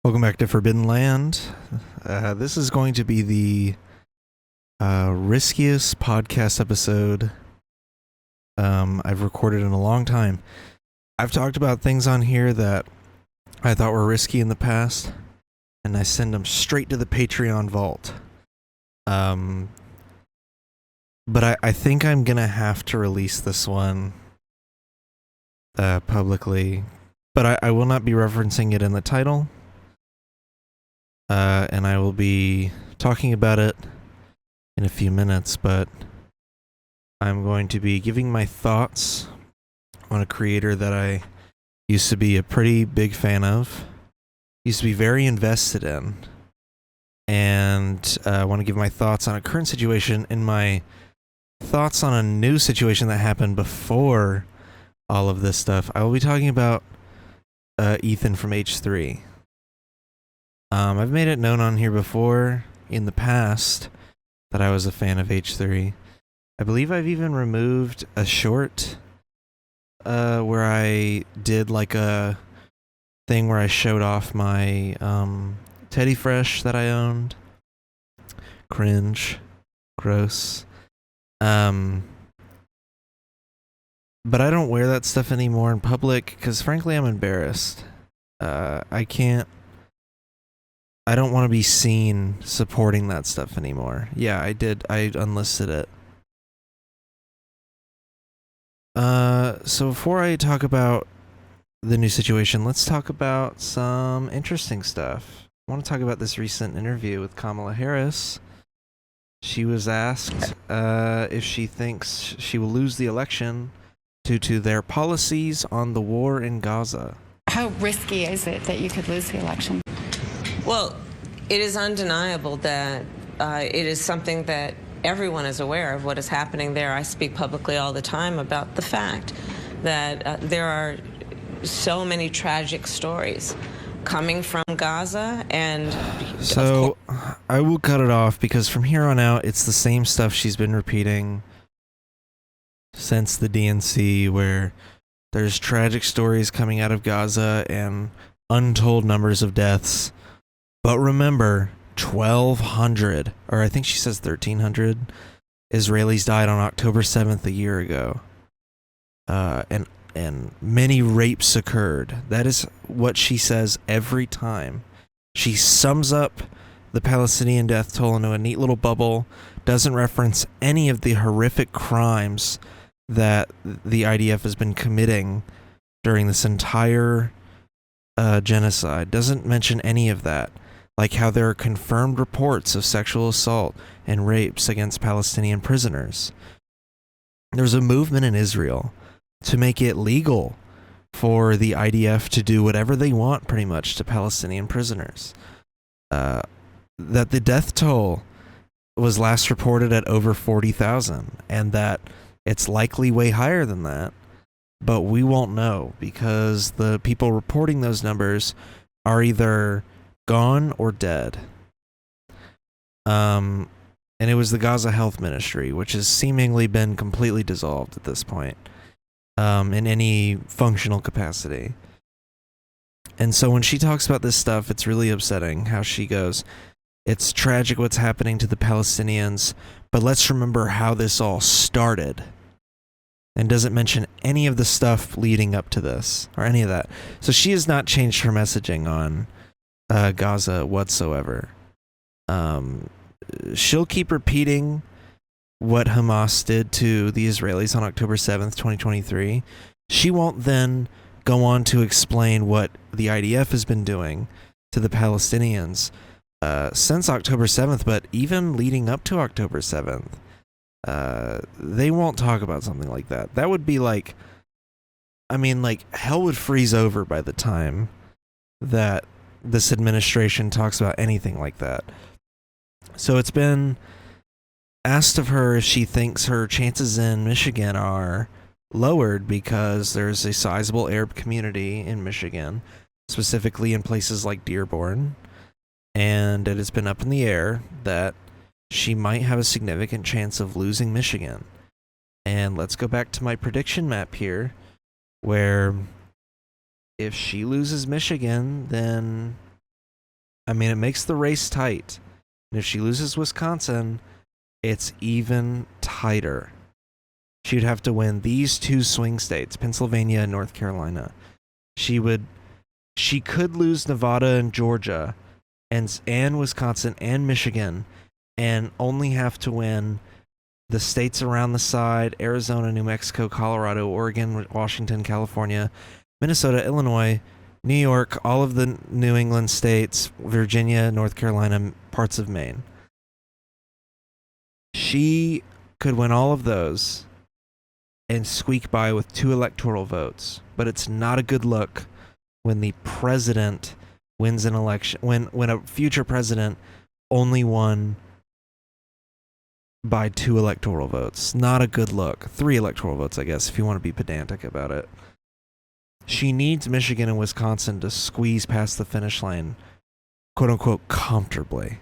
Welcome back to Forbidden Land. This is going to be the riskiest podcast episode I've recorded in a long time. I've talked about things on here that I thought were risky in the past, and I send them straight to the Patreon vault. But I think I'm going to have to release this one publicly, but I will not be referencing it in the title. And I will be talking about it in a few minutes, but I'm going to be giving my thoughts on a creator that I used to be a pretty big fan of, used to be very invested in, and I want to give my thoughts on a current situation and my thoughts on a new situation that happened before all of this stuff. I will be talking about Ethan from H3. I've made it known on here before in the past that I was a fan of H3. I believe I've even removed a short where I did like a thing where I showed off my Teddy Fresh that I owned. Cringe. Gross. But I don't wear that stuff anymore in public because frankly I'm embarrassed. I don't want to be seen supporting that stuff anymore. Yeah, I did. I unlisted it. So before I talk about the new situation, let's talk about some interesting stuff. I want to talk about this recent interview with Kamala Harris. She was asked if she thinks she will lose the election due to their policies on the war in Gaza. How risky is it that you could lose the election? Well, it is undeniable that it is something that everyone is aware of what is happening there. I speak publicly all the time about the fact that there are so many tragic stories coming from Gaza, and so I will cut it off because from here on out it's the same stuff she's been repeating since the DNC, where there's tragic stories coming out of Gaza and untold numbers of deaths. But remember, 1,200, or I think she says 1,300, Israelis died on October 7th a year ago. And many rapes occurred. That is what she says every time. She sums up the Palestinian death toll into a neat little bubble, doesn't reference any of the horrific crimes that the IDF has been committing during this entire genocide. Doesn't mention any of that. Like how there are confirmed reports of sexual assault and rapes against Palestinian prisoners. There's a movement in Israel to make it legal for the IDF to do whatever they want pretty much to Palestinian prisoners. That the death toll was last reported at over 40,000 and that it's likely way higher than that, but we won't know because the people reporting those numbers are either gone or dead. And it was the Gaza Health Ministry, which has seemingly been completely dissolved at this point, in any functional capacity. And so when she talks about this stuff, it's really upsetting how she goes, it's tragic what's happening to the Palestinians, but let's remember how this all started. And doesn't mention any of the stuff leading up to this, or any of that. So she has not changed her messaging on Gaza whatsoever. She'll keep repeating what Hamas did to the Israelis on October 7th, 2023. She won't then go on to explain what the IDF has been doing to the Palestinians since October 7th, but even leading up to October 7th. They won't talk about something like that. That would be like, I mean, like, hell would freeze over by the time that this administration talks about anything like that. So it's been asked of her if she thinks her chances in Michigan are lowered because there's a sizable Arab community in Michigan, specifically in places like Dearborn, and it has been up in the air that she might have a significant chance of losing Michigan. And let's go back to my prediction map here, where if she loses Michigan, then I mean, it makes the race tight. And if she loses Wisconsin, it's even tighter. She would have to win these two swing states, Pennsylvania and North Carolina. She could lose Nevada and Georgia and Wisconsin and Michigan and only have to win the states around the side, Arizona, New Mexico, Colorado, Oregon, Washington, California, Minnesota, Illinois, New York, all of the New England states, Virginia, North Carolina, parts of Maine. She could win all of those and squeak by with 2 electoral votes. But it's not a good look when the president wins an election, when a future president only won by 2 electoral votes. Not a good look. 3 electoral votes, I guess, if you want to be pedantic about it. She needs Michigan and Wisconsin to squeeze past the finish line, quote unquote, comfortably.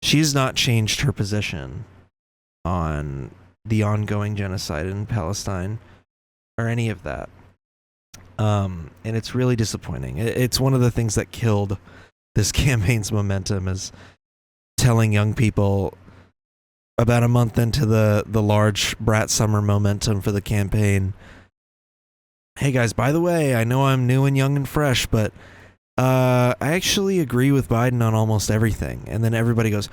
She's not changed her position on the ongoing genocide in Palestine or any of that. And it's really disappointing. It's one of the things that killed this campaign's momentum, is telling young people about a month into the large Brat Summer momentum for the campaign, hey guys, by the way, I know I'm new and young and fresh, but I actually agree with Biden on almost everything. And then everybody goes,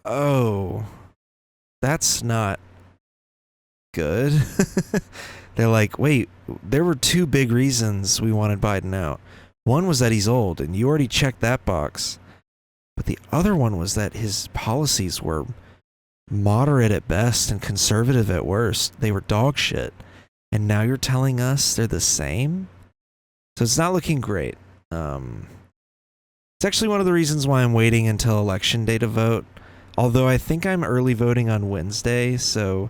oh, that's not good. They're like, wait, there were 2 big reasons we wanted Biden out. One was that he's old, and you already checked that box. But the other one was that his policies were moderate at best and conservative at worst. They were dog shit. And now you're telling us they're the same? So it's not looking great. It's actually one of the reasons why I'm waiting until election day to vote. Although I think I'm early voting on Wednesday, so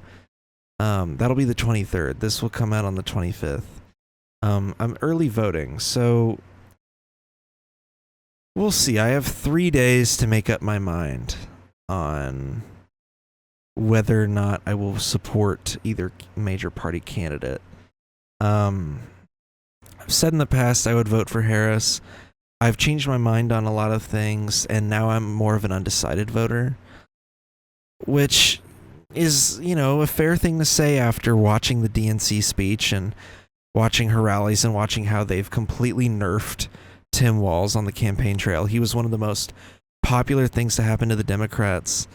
that'll be the 23rd. This will come out on the 25th. I'm early voting, so we'll see. I have 3 days to make up my mind on whether or not I will support either major party candidate. I've said in the past I would vote for Harris. I've changed my mind on a lot of things, and now I'm more of an undecided voter, which is, a fair thing to say after watching the DNC speech and watching her rallies and watching how they've completely nerfed Tim Walz on the campaign trail. He was one of the most popular things to happen to the Democrats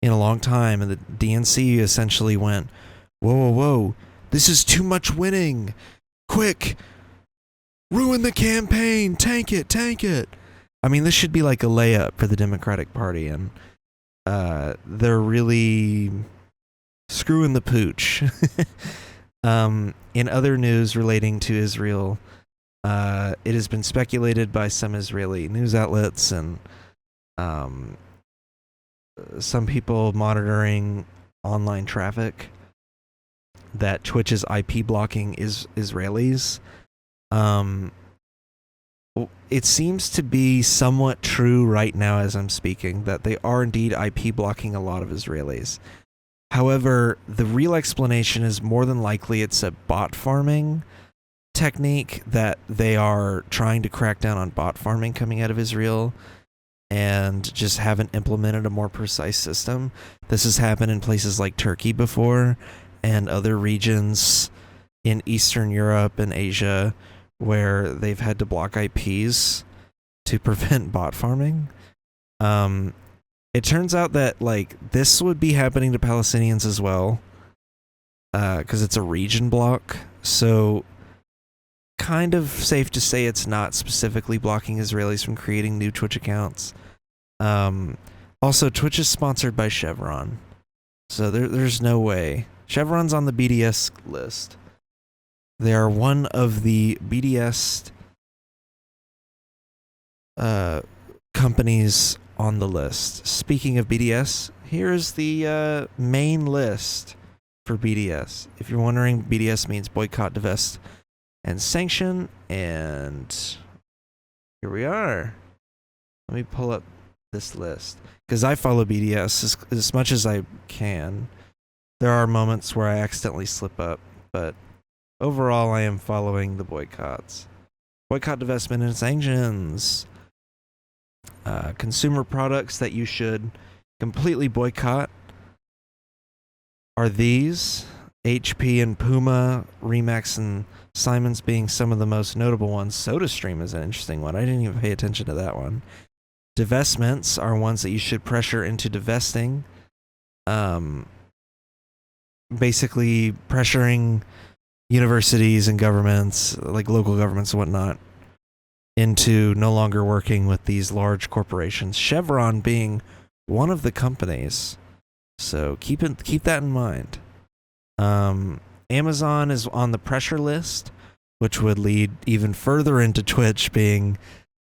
in a long time, and the DNC essentially went, whoa, this is too much winning. Quick, ruin the campaign, tank it. I mean, this should be like a layup for the Democratic Party, and they're really screwing the pooch. In other news relating to Israel, it has been speculated by some Israeli news outlets and some people monitoring online traffic that Twitch is IP blocking Israelis. It seems to be somewhat true right now as I'm speaking that they are indeed IP blocking a lot of Israelis. However, the real explanation is more than likely it's a bot farming technique, that they are trying to crack down on bot farming coming out of Israel and just haven't implemented a more precise system. This has happened in places like Turkey before and other regions in Eastern Europe and Asia where they've had to block IPs to prevent bot farming. It turns out that this would be happening to Palestinians as well, because it's a region block. So kind of safe to say it's not specifically blocking Israelis from creating new Twitch accounts. Also, Twitch is sponsored by Chevron, so there's no way. Chevron's on the BDS list. They are one of the BDS companies on the list. Speaking of BDS, here's the main list for BDS. If you're wondering, BDS means boycott, divest, and sanction. And here we are. Let me pull up this list, because I follow BDS as much as I can. There are moments where I accidentally slip up, but overall I am following the boycotts. Boycott, divestment, and sanctions. Consumer products that you should completely boycott are these: HP and Puma, Remax and Simon's being some of the most notable ones. SodaStream is an interesting one. I didn't even pay attention to that one. Divestments are ones that you should pressure into divesting. Basically pressuring universities and governments, like local governments and whatnot, into no longer working with these large corporations. Chevron being one of the companies. So keep that in mind. Amazon is on the pressure list, which would lead even further into Twitch being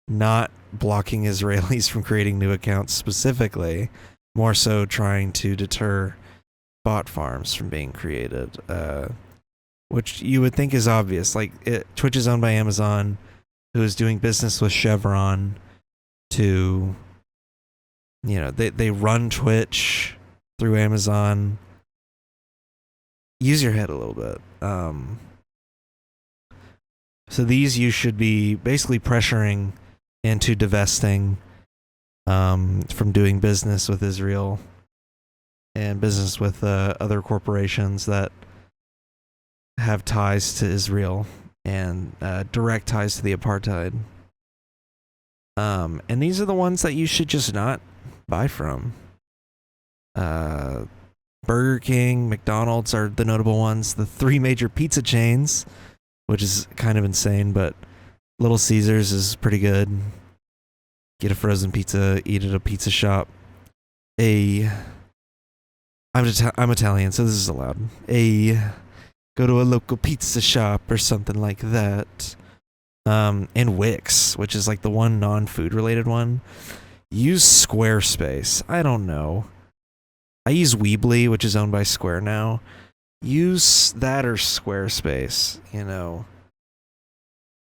not blocking Israelis from creating new accounts specifically, more so trying to deter bot farms from being created, which you would think is obvious. Like, Twitch is owned by Amazon, who is doing business with Chevron to, they run Twitch through Amazon. Use your head a little bit. So these you should be basically pressuring into divesting from doing business with Israel and business with other corporations that have ties to Israel and direct ties to the apartheid. And these are the ones that you should just not buy from. Burger King, McDonald's are the notable ones. The 3 major pizza chains, which is kind of insane, but Little Caesars is pretty good. Get a frozen pizza, eat at a pizza shop. I'm Italian, so this is allowed. Go to a local pizza shop or something like that. And Wix, which is like the one non-food related one. Use Squarespace. I don't know. I use Weebly, which is owned by Square now. Use that or Squarespace.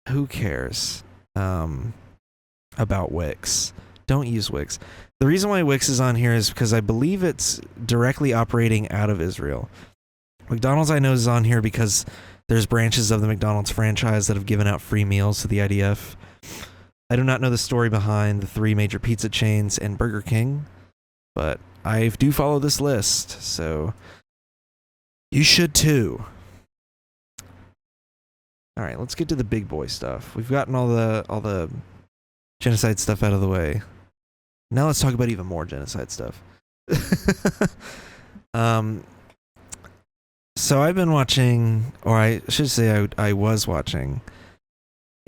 Who cares about Wix? Don't use Wix. The reason why Wix is on here is because I believe it's directly operating out of Israel. McDonald's, I know, is on here because there's branches of the McDonald's franchise that have given out free meals to the IDF. I do not know the story behind the 3 major pizza chains and Burger King, but I do follow this list, so you should too. All right, let's get to the big boy stuff. We've gotten all the genocide stuff out of the way. Now let's talk about even more genocide stuff. So I've been watching, or I should say I was watching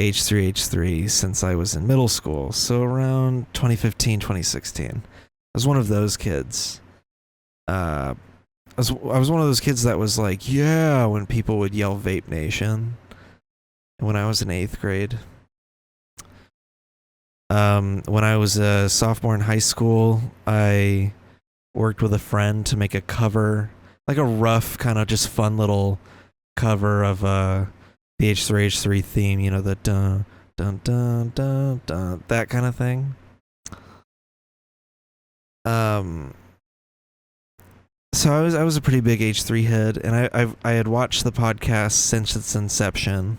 H3H3 since I was in middle school. So around 2015, 2016. I was one of those kids. I was one of those kids that was like, yeah, when people would yell Vape Nation. When I was in 8th grade. When I was a sophomore in high school, I worked with a friend to make a cover, like a rough kind of just fun little cover of the H3H3 theme, the dun dun dun dun dun, that kind of thing. So I was a pretty big H3 head, and I had watched the podcast since its inception.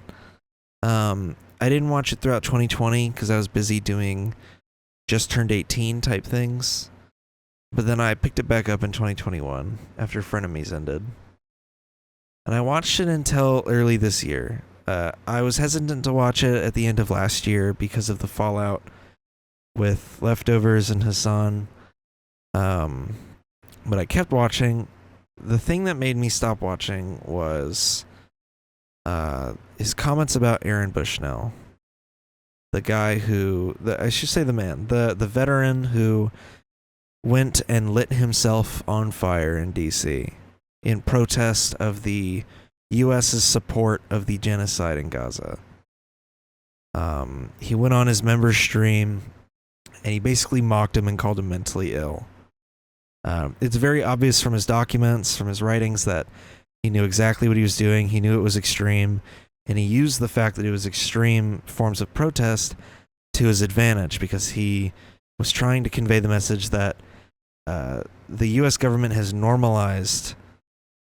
I didn't watch it throughout 2020 because I was busy doing just turned 18 type things. But then I picked it back up in 2021 after Frenemies ended. And I watched it until early this year. I was hesitant to watch it at the end of last year because of the fallout with Leftovers and Hassan. But I kept watching. The thing that made me stop watching was his comments about Aaron Bushnell, the guy who, I should say the man, the veteran who went and lit himself on fire in D.C. in protest of the U.S.'s support of the genocide in Gaza. He went on his member stream and he basically mocked him and called him mentally ill. It's very obvious from his documents, from his writings, that he knew exactly what he was doing. He knew it was extreme, and he used the fact that it was extreme forms of protest to his advantage because he was trying to convey the message that the U.S. government has normalized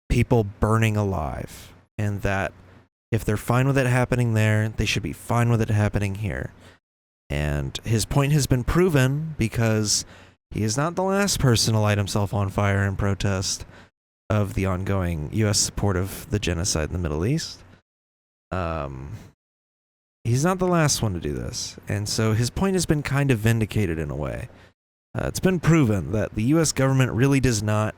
people burning alive, and that If they're fine with it happening there, they should be fine with it happening here. And his point has been proven because he is not the last person to light himself on fire in protest of the ongoing U.S. support of the genocide in the Middle East. He's not the last one to do this. And so his point has been kind of vindicated in a way. It's been proven that the U.S. government really does not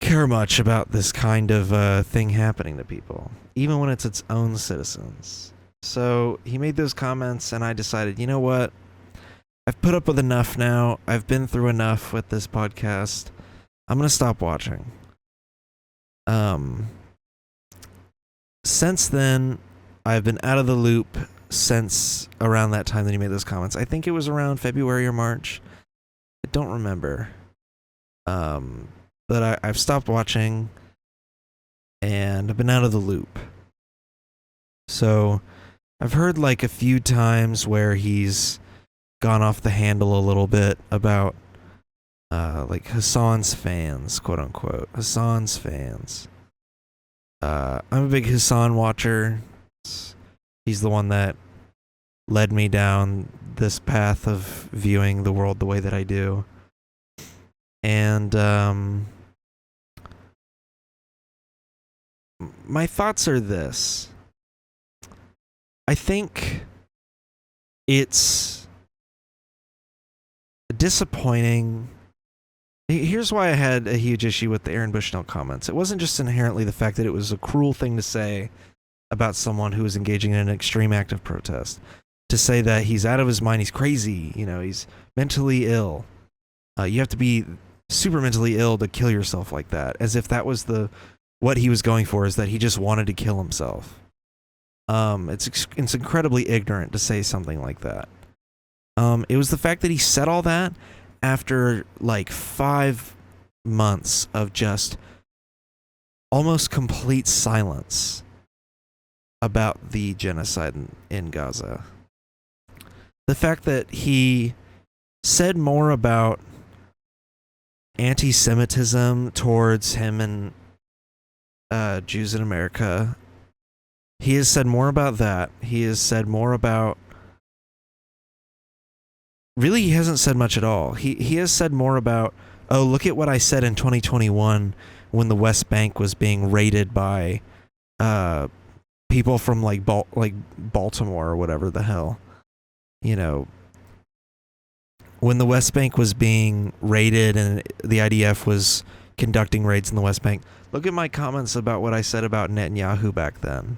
care much about this kind of thing happening to people, even when it's its own citizens. So he made those comments, and I decided, you know what? I've put up with enough now. I've been through enough with this podcast. I'm going to stop watching. Since then, I've been out of the loop since around that time that he made those comments. I think it was around February or March. I don't remember. But I've stopped watching, and I've been out of the loop. So I've heard like a few times where he's gone off the handle a little bit about like Hassan's fans, quote unquote. Hassan's fans. I'm a big Hassan watcher. He's the one that led me down this path of viewing the world the way that I do. And my thoughts are this. I think it's disappointing. Here's why I had a huge issue with the Aaron Bushnell comments. It wasn't just inherently the fact that it was a cruel thing to say about someone who was engaging in an extreme act of protest. To say that he's out of his mind, he's crazy, he's mentally ill. You have to be super mentally ill to kill yourself like that, as if that was what he was going for, is that he just wanted to kill himself. It's incredibly ignorant to say something like that. It was the fact that he said all that after like 5 months of just almost complete silence about the genocide in Gaza. The fact that he said more about anti-Semitism towards him and Jews in America. He has said more about that. He has said more about... Really, he hasn't said much at all. He has said more about, oh, look at what I said in 2021 when the West Bank was being raided by people from like Baltimore or whatever the hell. When the West Bank was being raided and the IDF was conducting raids in the West Bank, look at my comments about what I said about Netanyahu back then.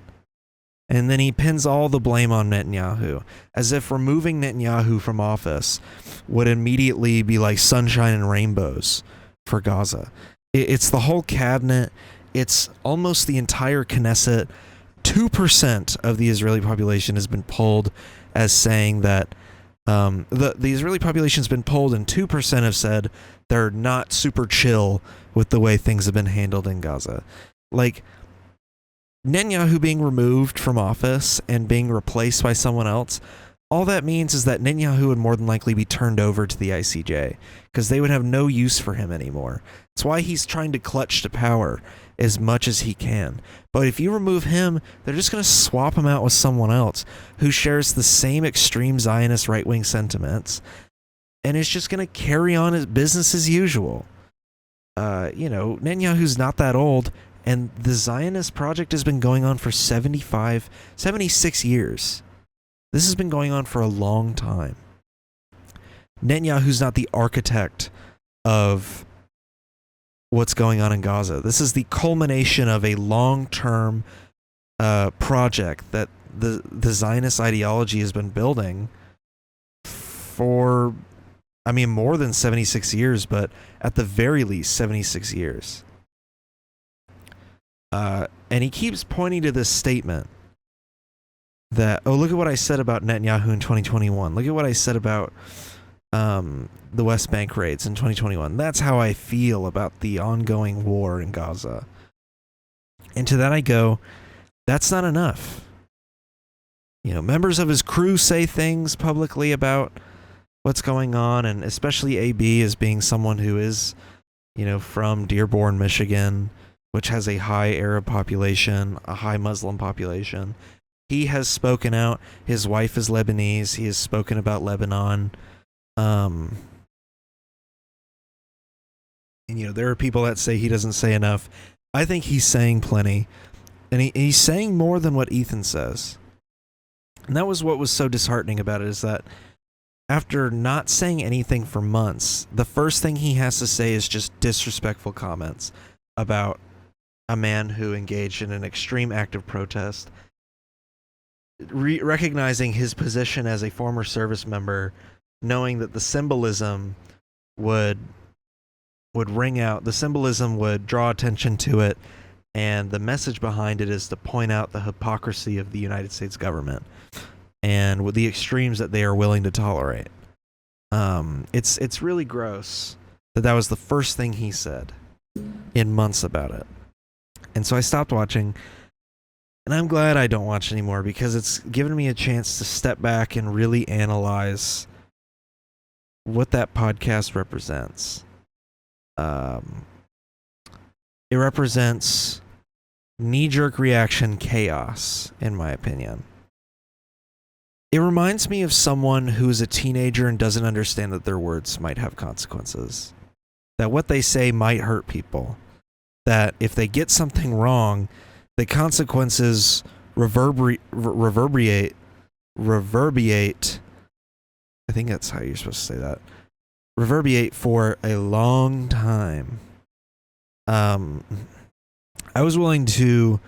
And then he pins all the blame on Netanyahu, as if removing Netanyahu from office would immediately be like sunshine and rainbows for Gaza. It's the whole cabinet. It's almost the entire Knesset. 2% of the Israeli population has been polled as saying that the Israeli population's been polled, and 2% have said they're not super chill with the way things have been handled in Gaza. Like, Netanyahu being removed from office and being replaced by someone else, all that means is that Netanyahu would more than likely be turned over to the ICJ, because they would have no use for him anymore. That's why he's trying to clutch to power as much as he can. But if you remove him, they're just going to swap him out with someone else who shares the same extreme Zionist right-wing sentiments, and is just going to carry on his business as usual. Netanyahu's not that old, and the Zionist project has been going on for 76 years. This has been going on for a long time. Netanyahu's not the architect of what's going on in Gaza. This is the culmination of a long-term project that the Zionist ideology has been building for, more than 76 years, but at the very least 76 years. And he keeps pointing to this statement that, oh, look at what I said about Netanyahu in 2021. Look at what I said about the West Bank raids in 2021. That's how I feel about the ongoing war in Gaza. And to that I go, that's not enough. Members of his crew say things publicly about what's going on, and especially AB as being someone who is, from Dearborn, Michigan, which has a high Arab population, a high Muslim population. He has spoken out. His wife is Lebanese. He has spoken about Lebanon. And, there are people that say he doesn't say enough. I think he's saying plenty. And he's saying more than what Ethan says. And that was what was so disheartening about it, is that after not saying anything for months, the first thing he has to say is just disrespectful comments about a man who engaged in an extreme act of protest, recognizing his position as a former service member, knowing that the symbolism would ring out, the symbolism would draw attention to it, and the message behind it is to point out the hypocrisy of the United States government and with the extremes that they are willing to tolerate. It's really gross that was the first thing he said in months about it. And so I stopped watching, and I'm glad I don't watch anymore, because it's given me a chance to step back and really analyze what that podcast represents. It represents knee-jerk reaction chaos, in my opinion. It reminds me of someone who is a teenager and doesn't understand that their words might have consequences. That what they say might hurt people. That if they get something wrong, the consequences reverberate. I think that's how you're supposed to say that. Reverberate for a long time. I was willing to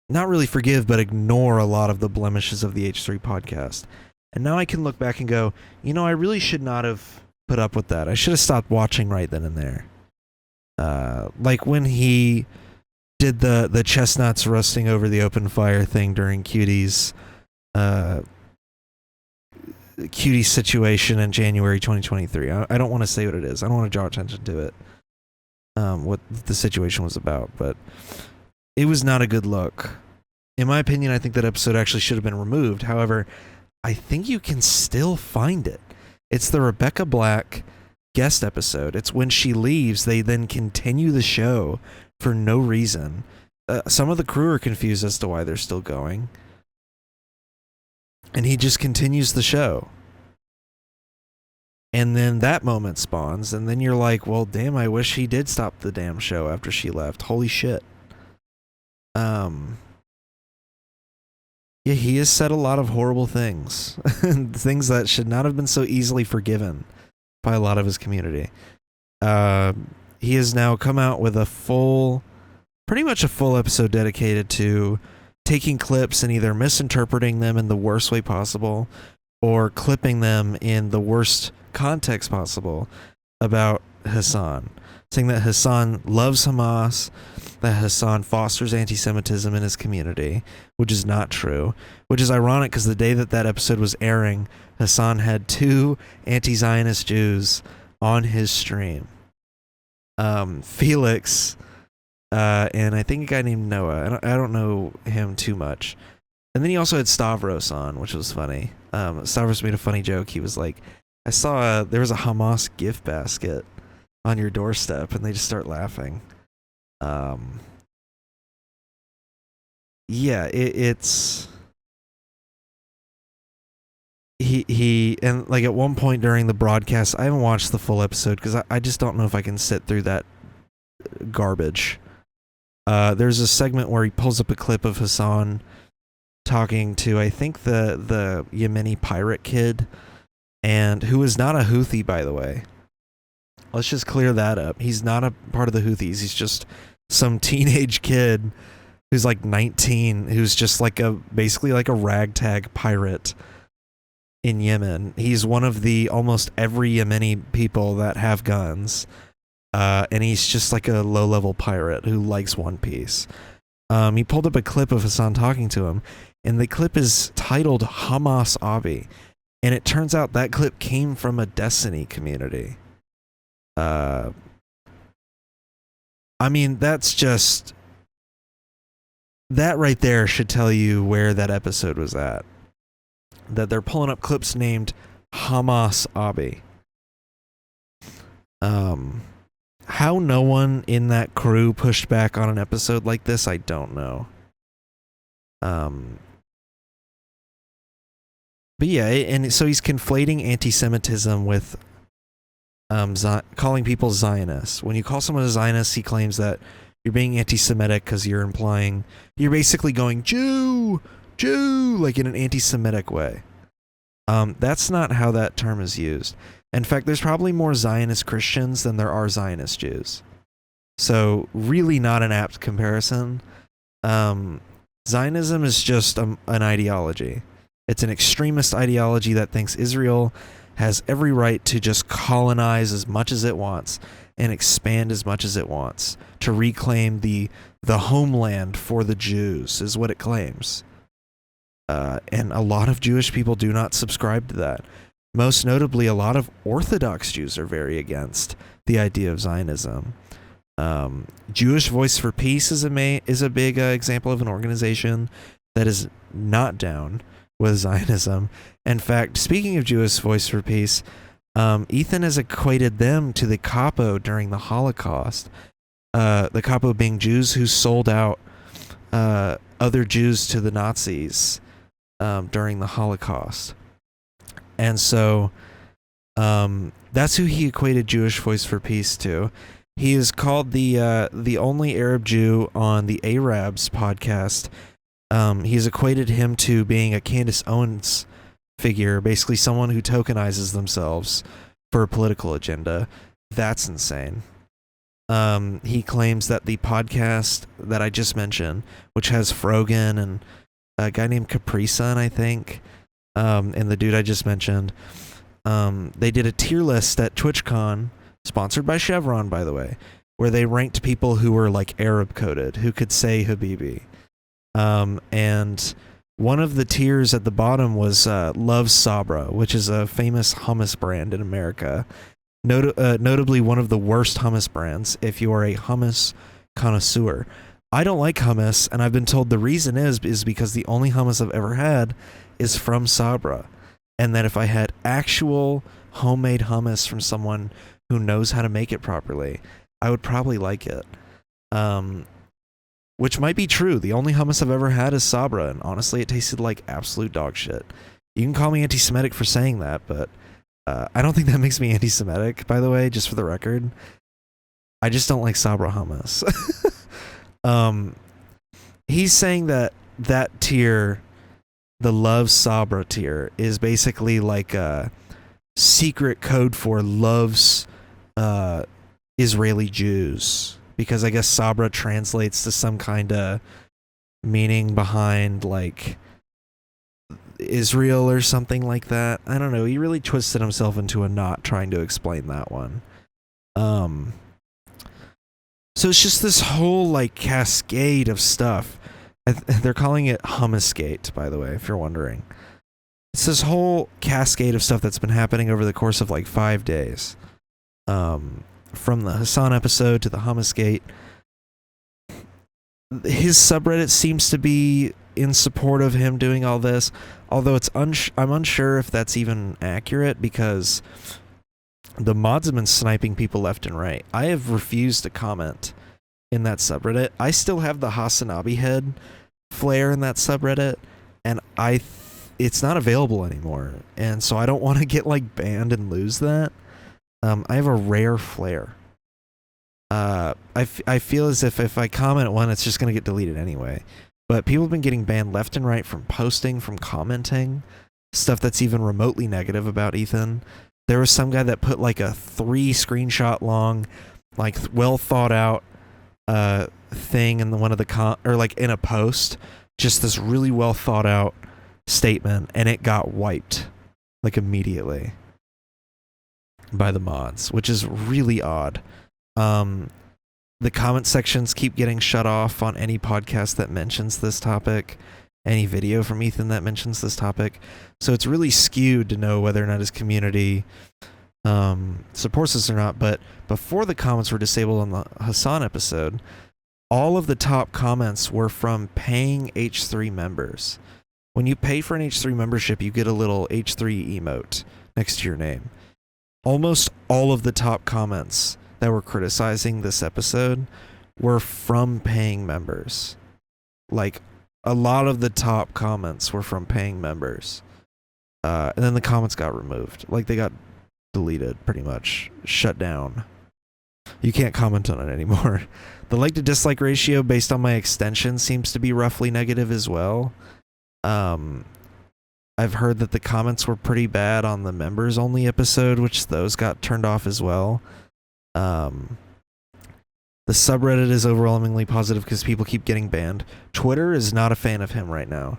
not really forgive, but ignore a lot of the blemishes of the H3 podcast. And now I can look back and go, I really should not have put up with that. I should have stopped watching right then and there. Like when he did the chestnuts roasting over the open fire thing during Cutie's situation in January 2023. I don't want to say what it is. I don't want to draw attention to it. What the situation was about, but it was not a good look. In my opinion, I think that episode actually should have been removed. However, I think you can still find it. It's the Rebecca Black guest episode. It's when she leaves, they then continue the show for no reason. Some of the crew are confused as to why they're still going. And he just continues the show. And then that moment spawns, and then you're like, well, damn, I wish he did stop the damn show after she left. Holy shit. Yeah, he has said a lot of horrible things. Things that should not have been so easily forgiven by a lot of his community. He has now come out with pretty much a full episode dedicated to taking clips and either misinterpreting them in the worst way possible or clipping them in the worst context possible about Hassan, saying that Hassan loves Hamas, that Hassan fosters anti-Semitism in his community, which is not true, which is ironic because the day that episode was airing, Hassan had 2 anti-Zionist Jews on his stream. Felix, and I think a guy named Noah. I don't know him too much. And then he also had Stavros on, which was funny. Stavros made a funny joke. He was like, I saw there was a Hamas gift basket on your doorstep, and they just start laughing. Yeah, it's he and like at one point during the broadcast, I haven't watched the full episode because I just don't know if I can sit through that garbage. There's a segment where he pulls up a clip of Hassan talking to, I think, the Yemeni pirate kid, and who is not a Houthi, by the way. Let's just clear that up. He's not a part of the Houthis. He's just some teenage kid who's like 19, who's just like basically like a ragtag pirate in Yemen. He's one of the almost every Yemeni people that have guns. And he's just like a low-level pirate who likes One Piece. He pulled up a clip of Hassan talking to him, and the clip is titled Hamas Abi. And it turns out that clip came from a Destiny community. I mean, that's just... That right there should tell you where that episode was at. That they're pulling up clips named Hamas Abi. How no one in that crew pushed back on an episode like this, I don't know. But yeah, and so he's conflating anti-Semitism with calling people Zionists. When you call someone a Zionist, he claims that you're being anti-Semitic because you're basically going Jew, like in an anti-Semitic way. That's not how that term is used. In fact, there's probably more Zionist Christians than there are Zionist Jews. So really not an apt comparison. Zionism is just an ideology. It's an extremist ideology that thinks Israel has every right to just colonize as much as it wants and expand as much as it wants to reclaim the homeland for the Jews, is what it claims. And a lot of Jewish people do not subscribe to that. Most notably, a lot of Orthodox Jews are very against the idea of Zionism. Jewish Voice for Peace is a big example of an organization that is not down with Zionism. In fact, speaking of Jewish Voice for Peace, Ethan has equated them to the Capo during the Holocaust. The Capo being Jews who sold out other Jews to the Nazis during the Holocaust. And so that's who he equated Jewish Voice for Peace to. He is called the only Arab Jew on the Arabs podcast. He's equated him to being a Candace Owens figure, basically someone who tokenizes themselves for a political agenda. That's insane. He claims that the podcast that I just mentioned, which has Frogan and a guy named Capri Sun, I think, and the dude I just mentioned, they did a tier list at TwitchCon, sponsored by Chevron, by the way, where they ranked people who were like Arab coded, who could say Habibi. And one of the tiers at the bottom was Love Sabra, which is a famous hummus brand in America. Notably one of the worst hummus brands if you are a hummus connoisseur. I don't like hummus, and I've been told the reason is because the only hummus I've ever had is from Sabra. And that if I had actual homemade hummus from someone who knows how to make it properly, I would probably like it. Which might be true. The only hummus I've ever had is Sabra, and honestly, it tasted like absolute dog shit. You can call me anti-Semitic for saying that, but I don't think that makes me anti-Semitic, by the way, just for the record. I just don't like Sabra hummus. He's saying that tier, the Love Sabra tier, is basically like a secret code for loves Israeli Jews. Because I guess Sabra translates to some kind of meaning behind, like, Israel or something like that. I don't know. He really twisted himself into a knot trying to explain that one. So it's just this whole, like, cascade of stuff. They're calling it Hummusgate, by the way, if you're wondering. It's this whole cascade of stuff that's been happening over the course of, like, 5 days. From the Hassan episode to the Hummusgate. His subreddit seems to be in support of him doing all this, although I'm unsure if that's even accurate, because the mods have been sniping people left and right. I have refused to comment in that subreddit. I still have the Hasanabi head flare in that subreddit, and it's not available anymore, and so I don't want to get, like, banned and lose that. I have a rare flare. I feel as if I comment one, it's just going to get deleted anyway. But people have been getting banned left and right from posting, from commenting, stuff that's even remotely negative about Ethan. There was some guy that put like a 3 screenshot long, like well thought out thing in one of the or like in a post, just this really well thought out statement, and it got wiped like immediately by the mods, which is really odd. The comment sections keep getting shut off on any podcast that mentions this topic, any video from Ethan that mentions this topic. So it's really skewed to know whether or not his community supports this or not. But before the comments were disabled on the Hassan episode, all of the top comments were from paying H3 members. When you pay for an H3 membership, you get a little H3 emote next to your name. Almost all of the top comments that were criticizing this episode were from paying members. Like, a lot of the top comments were from paying members. And then the comments got removed. Like, they got deleted, pretty much. Shut down. You can't comment on it anymore. The like to dislike ratio based on my extension seems to be roughly negative as well. I've heard that the comments were pretty bad on the members only episode, which those got turned off as well. The subreddit is overwhelmingly positive because people keep getting banned. Twitter is not a fan of him right now.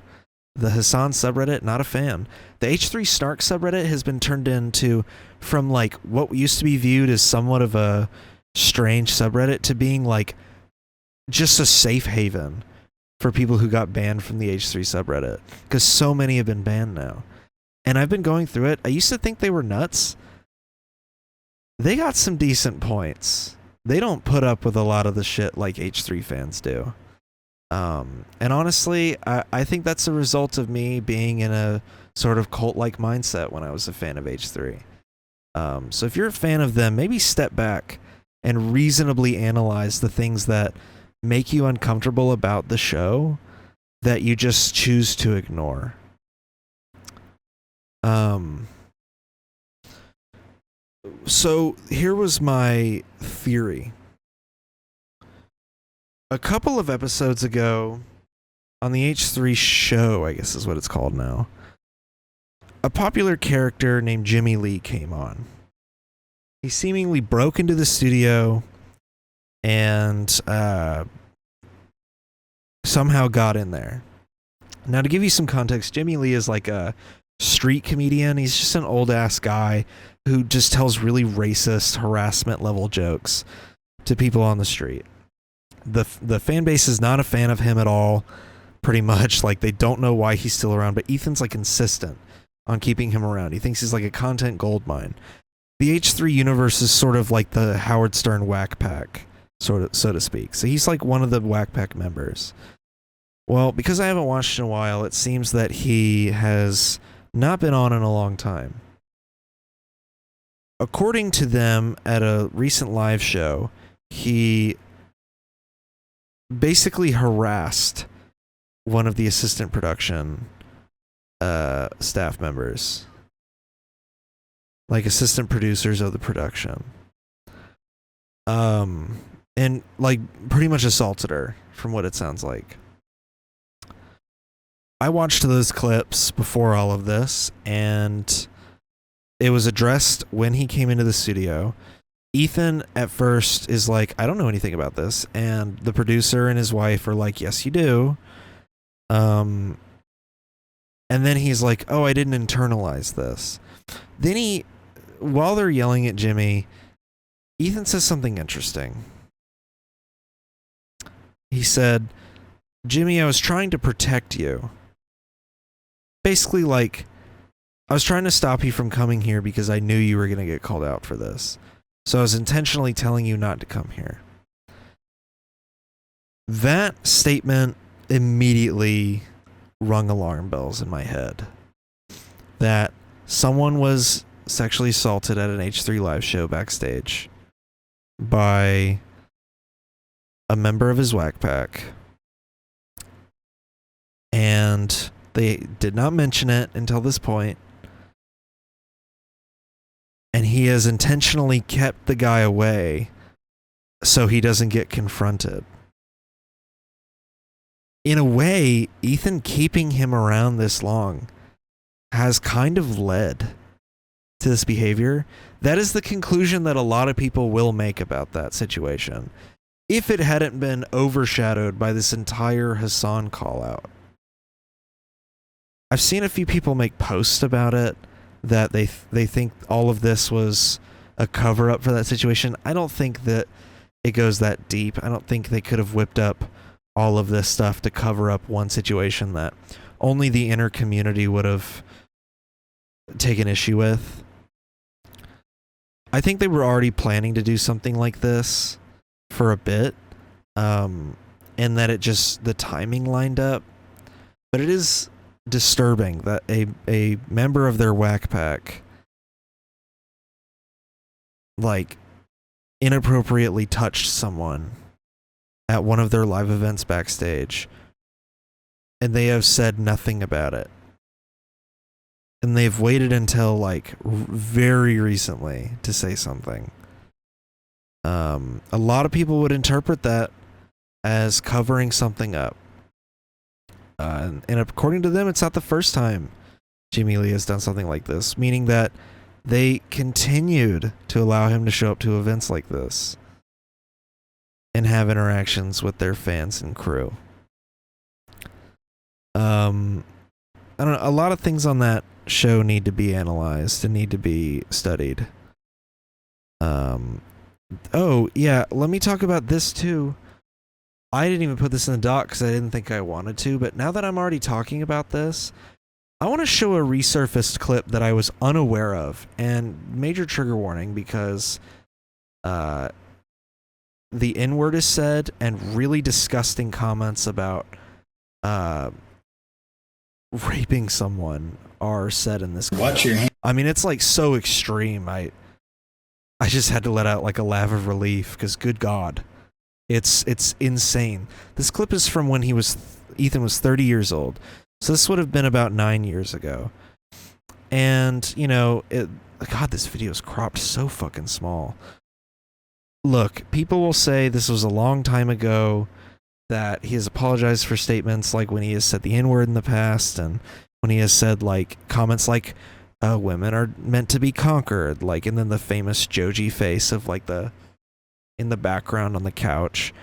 The Hassan subreddit, not a fan. The H3 Snark subreddit has been turned into, from like what used to be viewed as somewhat of a strange subreddit, to being like just a safe haven for people who got banned from the H3 subreddit, because so many have been banned now. And I've been going through it. I used to think they were nuts. They got some decent points. They don't put up with a lot of the shit like H3 fans do. And honestly, I think that's a result of me being in a sort of cult-like mindset when I was a fan of H3. So if you're a fan of them, maybe step back and reasonably analyze the things that make you uncomfortable about the show that you just choose to ignore. So here was my theory. A couple of episodes ago, on the H3 show, I guess is what it's called now, a popular character named Jimmy Lee came on. He seemingly broke into the studio and somehow got in there. Now, to give you some context, Jimmy Lee is like a street comedian. He's just an old-ass guy who just tells really racist, harassment-level jokes to people on the street. The fan base is not a fan of him at all, pretty much. Like, they don't know why he's still around, but Ethan's like insistent on keeping him around. He thinks he's like a content goldmine. The H3 universe is sort of like the Howard Stern Whack Pack, so to speak. So he's like one of the Whack Pack members. Well, because I haven't watched in a while, it seems that he has not been on in a long time. According to them, at a recent live show, he basically harassed one of the assistant production staff members, like assistant producers of the production, and like pretty much assaulted her, from what it sounds like. I watched those clips before all of this, and it was addressed when he came into the studio. Ethan at first is like, I don't know anything about this. And the producer and his wife are like, yes, you do. And then he's like, oh, I didn't internalize this. Then while they're yelling at Jimmy, Ethan says something interesting. He said, Jimmy, I was trying to protect you. Basically, like, I was trying to stop you from coming here because I knew you were going to get called out for this. So I was intentionally telling you not to come here. That statement immediately rung alarm bells in my head. That someone was sexually assaulted at an H3 live show backstage by a member of his Whack Pack. And they did not mention it until this point. And he has intentionally kept the guy away so he doesn't get confronted. In a way, Ethan keeping him around this long has kind of led to this behavior. That is the conclusion that a lot of people will make about that situation, if it hadn't been overshadowed by this entire Hassan call-out. I've seen a few people make posts about it, that they think all of this was a cover-up for that situation. I don't think that it goes that deep. I don't think they could have whipped up all of this stuff to cover up one situation that only the inner community would have taken issue with. I think they were already planning to do something like this for a bit, and that the timing lined up. But it is disturbing that a member of their Whack Pack like inappropriately touched someone at one of their live events backstage, and they have said nothing about it. And they've waited until like very recently to say something. A lot of people would interpret that as covering something up. And according to them, it's not the first time Jimmy Lee has done something like this, meaning that they continued to allow him to show up to events like this and have interactions with their fans and crew. I don't know, a lot of things on that show need to be analyzed and need to be studied. Oh, yeah, let me talk about this too. I didn't even put this in the doc because I didn't think I wanted to, but now that I'm already talking about this, I want to show a resurfaced clip that I was unaware of, and major trigger warning because the N-word is said and really disgusting comments about raping someone are said in this clip. Watch your hand. I mean, it's like so extreme. I just had to let out like a laugh of relief because good God, it's insane. This clip is from when Ethan was 30 years old. So this would have been about 9 years ago. And, you know, God, this video is cropped so fucking small. Look, people will say this was a long time ago, that he has apologized for statements like when he has said the N-word in the past, and when he has said like comments like women are meant to be conquered, like, and then the famous Joji face of like in the background on the couch.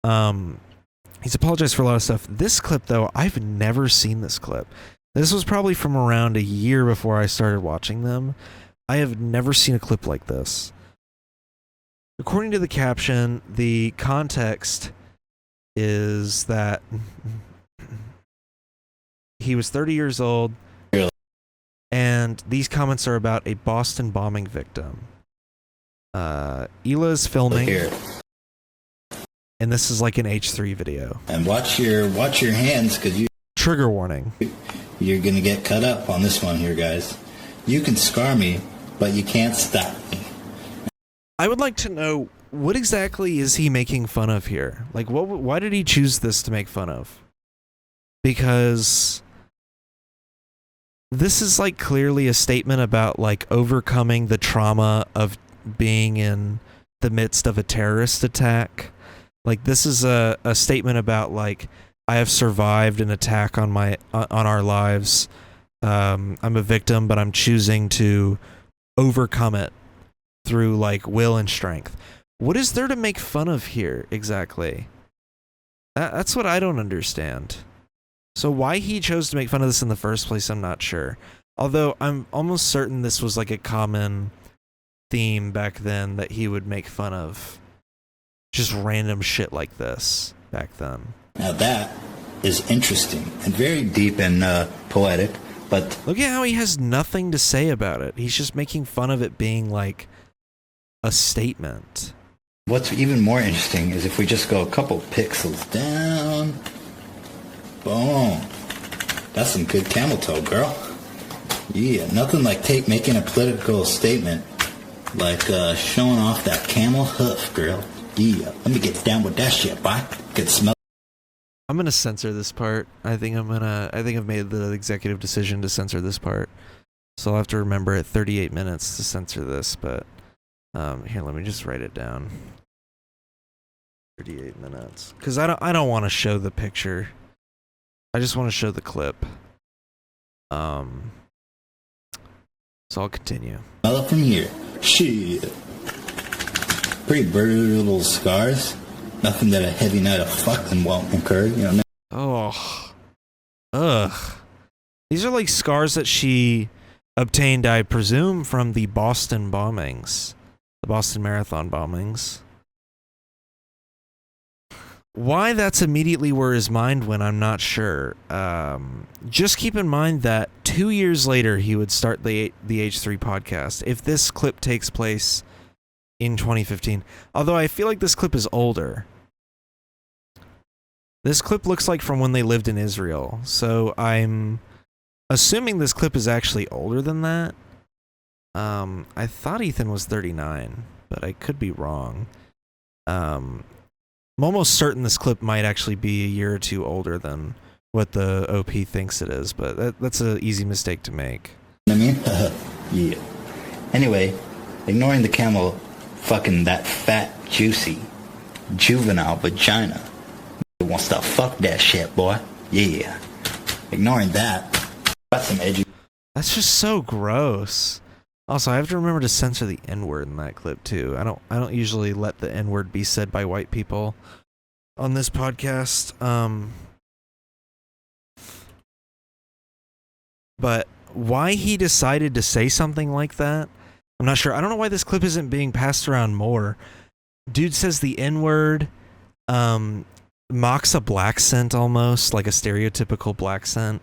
He's apologized for a lot of stuff. This clip, though, I've never seen this clip. This was probably from around a year before I started watching them. I have never seen a clip like this. According to the caption, the context is that he was 30 years old, and these comments are about a Boston bombing victim. Hila's filming. Here. And this is like an H3 video. And watch your hands, because trigger warning. You're gonna get cut up on this one here, guys. You can scar me, but you can't stop me. I would like to know, what exactly is he making fun of here? Like, why did he choose this to make fun of? Because this is like clearly a statement about like overcoming the trauma of being in the midst of a terrorist attack. Like, this is a statement about like, I have survived an attack on our lives. I'm a victim, but I'm choosing to overcome it through like will and strength. What is there to make fun of here exactly? That's what I don't understand. So why he chose to make fun of this in the first place, I'm not sure. Although I'm almost certain this was like a common theme back then, that he would make fun of just random shit like this back then. Now that is interesting and very deep and poetic, but look at how he has nothing to say about it. He's just making fun of it being like a statement. What's even more interesting is if we just go a couple pixels down. Boom. That's some good camel toe, girl. Yeah, nothing like making a political statement like showing off that camel hoof, girl. Yeah, let me get down with that shit, boy. Get smell. I'm gonna censor this part. I think I've made the executive decision to censor this part. So I'll have to remember at 38 minutes to censor this, but here, let me just write it down. 38 minutes. Because I don't want to show the picture. I just want to show the clip. So I'll continue. Smell it from here. Shit. Pretty brutal scars. Nothing that a heavy night of fucking won't incur, you know. Oh. Ugh. These are like scars that she obtained, I presume, from the Boston bombings. The Boston Marathon bombings. Why that's immediately where his mind went, I'm not sure. Just keep in mind that 2 years later, he would start the H3 podcast. If this clip takes place in 2015. Although I feel like this clip is older. This clip looks like from when they lived in Israel. So I'm assuming this clip is actually older than that. I thought Ethan was 39. but I could be wrong. I'm almost certain this clip might actually be a year or two older than what the OP thinks it is, but that's an easy mistake to make. I mean, yeah. Anyway, ignoring the camel fucking that fat, juicy, juvenile vagina. Wants to fuck that shit, boy. Yeah. Ignoring that. That's some edgy. That's just so gross. Also, I have to remember to censor the N-word in that clip too. I don't usually let the N-word be said by white people on this podcast. But why he decided to say something like that, I'm not sure. I don't know why this clip isn't being passed around more. Dude says the N-word, mocks a black scent almost, like a stereotypical black scent.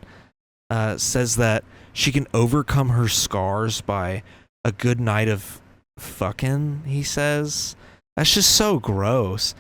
Says that she can overcome her scars by a good night of fucking, he says. That's just so gross.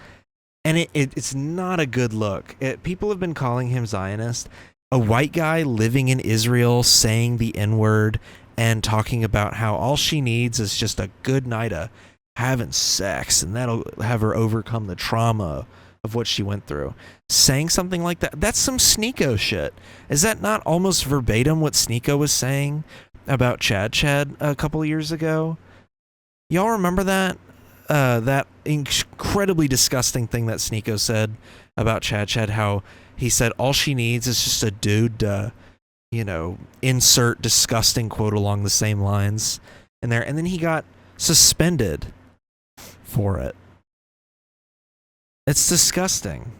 And it's not a good look. People have been calling him Zionist. A white guy living in Israel saying the N-word and talking about how all she needs is just a good night of having sex and that'll have her overcome the trauma of what she went through. Saying something like that, that's some Sneeko shit. Is that not almost verbatim what Sneeko was saying about Chad a couple of years ago? Y'all remember that? That incredibly disgusting thing that Sneeko said about Chad, how he said all she needs is just a dude to, insert disgusting quote along the same lines in there. And then he got suspended for it. It's disgusting.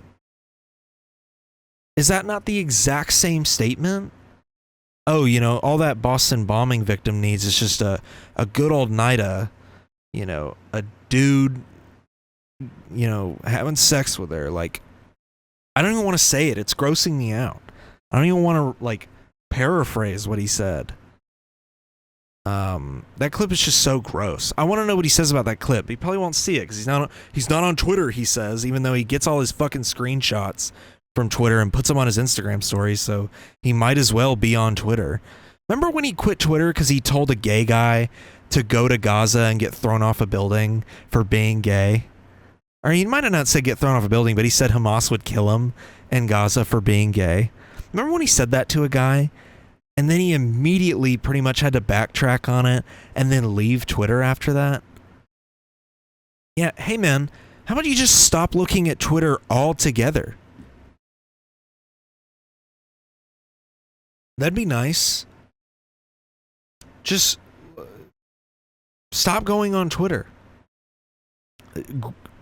Is that not the exact same statement? Oh, all that Boston bombing victim needs is just a good old night of, a dude, having sex with her. Like, I don't even want to say it. It's grossing me out. I don't even want to, paraphrase what he said. That clip is just so gross. I want to know what he says about that clip. He probably won't see it because he's not on Twitter, he says, even though he gets all his fucking screenshots from Twitter and puts them on his Instagram stories, so he might as well be on Twitter. Remember when he quit Twitter because he told a gay guy to go to Gaza and get thrown off a building for being gay? Or he might have not said get thrown off a building, but he said Hamas would kill him in Gaza for being gay. Remember when he said that to a guy? And then he immediately pretty much had to backtrack on it and then leave Twitter after that? Yeah, hey man, how about you just stop looking at Twitter altogether? That'd be nice. Just stop going on Twitter.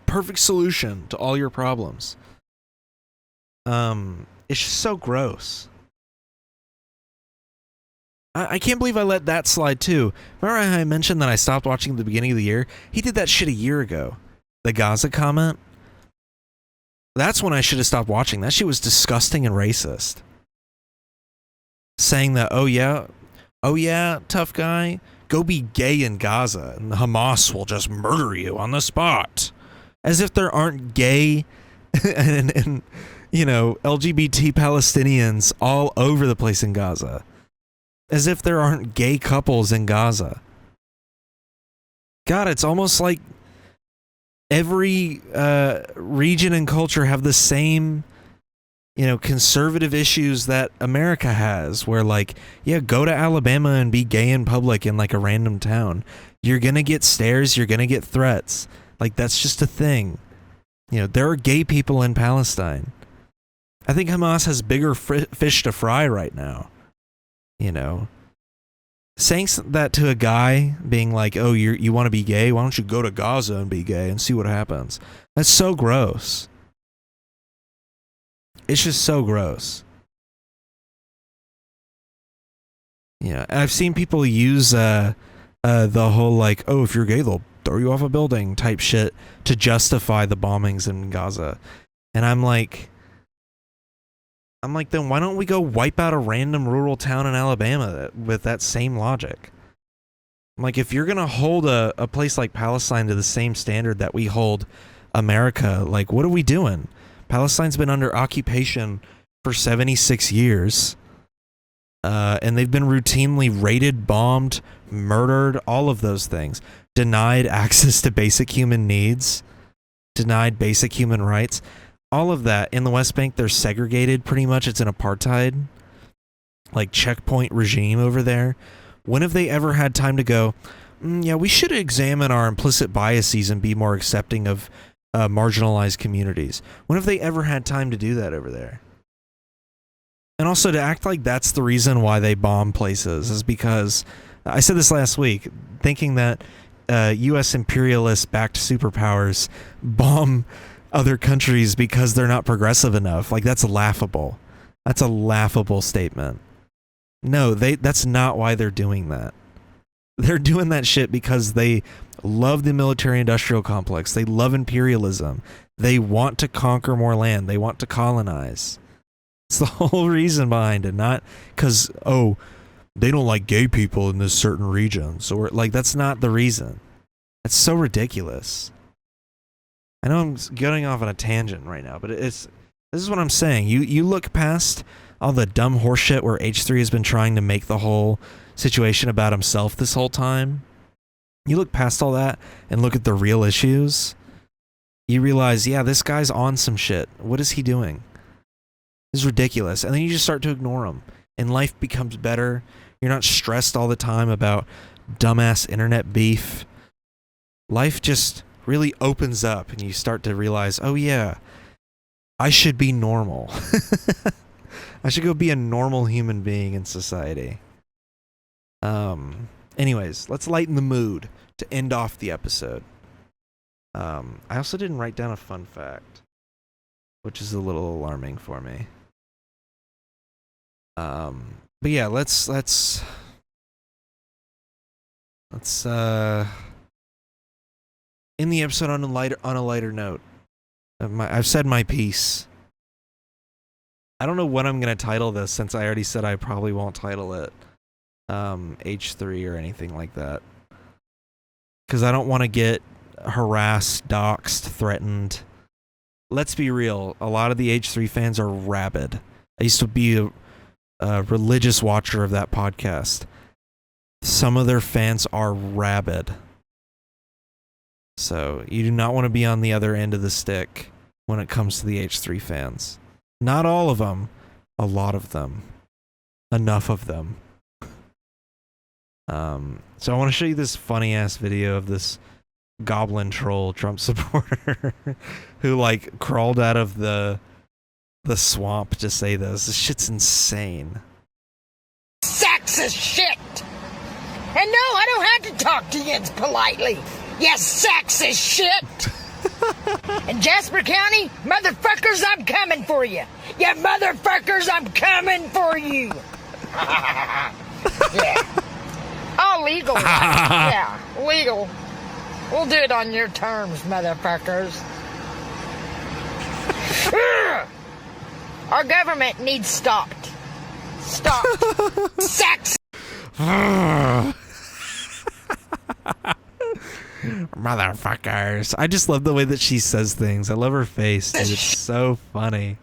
Perfect solution to all your problems. It's just so gross. I can't believe I let that slide too. Remember how I mentioned that I stopped watching at the beginning of the year? He did that shit a year ago. The Gaza comment. That's when I should have stopped watching. That shit was disgusting and racist. Saying that, oh yeah, tough guy, go be gay in Gaza and Hamas will just murder you on the spot. As if there aren't gay and LGBT Palestinians all over the place in Gaza. As if there aren't gay couples in Gaza. God, it's almost like every region and culture have the same, conservative issues that America has, where go to Alabama and be gay in public in a random town. You're going to get stares, you're going to get threats. That's just a thing. There are gay people in Palestine. I think Hamas has bigger fish to fry right now. Saying that to a guy, being like, oh, you want to be gay? Why don't you go to Gaza and be gay and see what happens? That's so gross. It's just so gross. I've seen people use the whole oh, if you're gay, they'll throw you off a building type shit to justify the bombings in Gaza. And I'm like, then why don't we go wipe out a random rural town in Alabama with that same logic? If you're going to hold a place like Palestine to the same standard that we hold America, what are we doing? Palestine's been under occupation for 76 years. And they've been routinely raided, bombed, murdered, all of those things. Denied access to basic human needs, denied basic human rights. All of that. In the West Bank, they're segregated pretty much. It's an apartheid, like, checkpoint regime over there. When have they ever had time to go, yeah, we should examine our implicit biases and be more accepting of marginalized communities? When have they ever had time to do that over there? And also to act like that's the reason why they bomb places is because, I said this last week, thinking that U.S. imperialist-backed superpowers bomb other countries because they're not progressive enough. Like, that's laughable. That's a laughable statement. No, that's not why they're doing that. They're doing that shit because they love the military-industrial complex. They love imperialism. They want to conquer more land. They want to colonize. It's the whole reason behind it, not because, oh, they don't like gay people in this certain region. So, like, that's not the reason. It's so ridiculous. I know I'm getting off on a tangent right now, but this is what I'm saying. You look past all the dumb horseshit where H3 has been trying to make the whole situation about himself this whole time. You look past all that and look at the real issues. You realize, yeah, this guy's on some shit. What is he doing? This is ridiculous. And then you just start to ignore him. And life becomes better. You're not stressed all the time about dumbass internet beef. Life just really opens up and you start to realize, oh yeah, I should be normal. I should go be a normal human being in society. Anyways, let's lighten the mood to end off the episode. I also didn't write down a fun fact, which is a little alarming for me. But yeah, let's end the episode on a lighter note. I've said my piece. I don't know what I'm gonna title this, since I already said I probably won't title it H3 or anything like that, because I don't want to get harassed, doxxed, threatened. Let's be real, a lot of the H3 fans are rabid. I used to be a religious watcher of that podcast. Some of their fans are rabid. So you do not want to be on the other end of the stick when it comes to the H3 fans. Not all of them, a lot of them. Enough of them. So I want to show you this funny ass video of this goblin troll Trump supporter who like crawled out of the swamp to say this. This shit's insane. Sexist shit! And no, I don't have to talk to you politely. You sexist shit! In Jasper County, motherfuckers, I'm coming for you. You motherfuckers, I'm coming for you. Yeah. All legal. Yeah, legal. We'll do it on your terms, motherfuckers. Our government needs stopped. Stopped. Sex. Motherfuckers. I just love the way that she says things. I love her face, dude. It's so funny.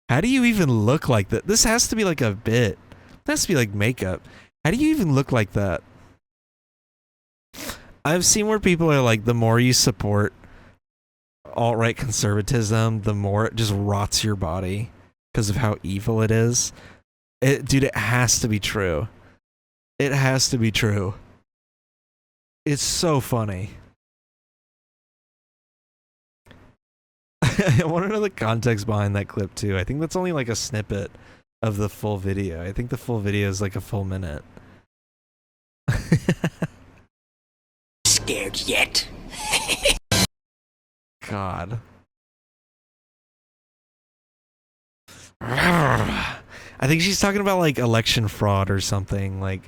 How do you even look like that? This has to be like a bit. It has to be like makeup. How do you even look like that? I've seen where people are like, the more you support alt-right conservatism, the more it just rots your body because of how evil it is. Dude, it has to be true. It has to be true. It's so funny. I want to know the context behind that clip too. I think that's only like a snippet of the full video. I think the full video is like a full minute. Scared yet? God. I think she's talking about like election fraud or something. Like,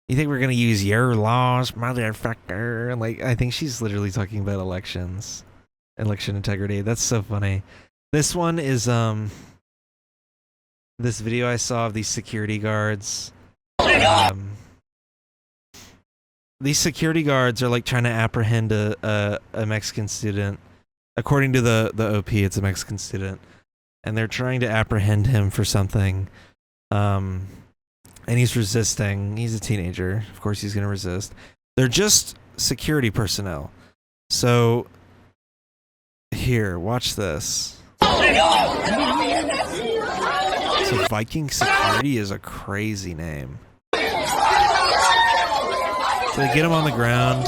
you think we're gonna use your laws, motherfucker? Like, I think she's literally talking about elections, election integrity. That's so funny. This one is this video I saw of these security guards. These security guards are like trying to apprehend a Mexican student. According to the OP, it's a Mexican student, and they're trying to apprehend him for something. and he's resisting. He's a teenager. Of course he's going to resist. They're just security personnel. So here, watch this. So Viking Security is a crazy name. So they get him on the ground.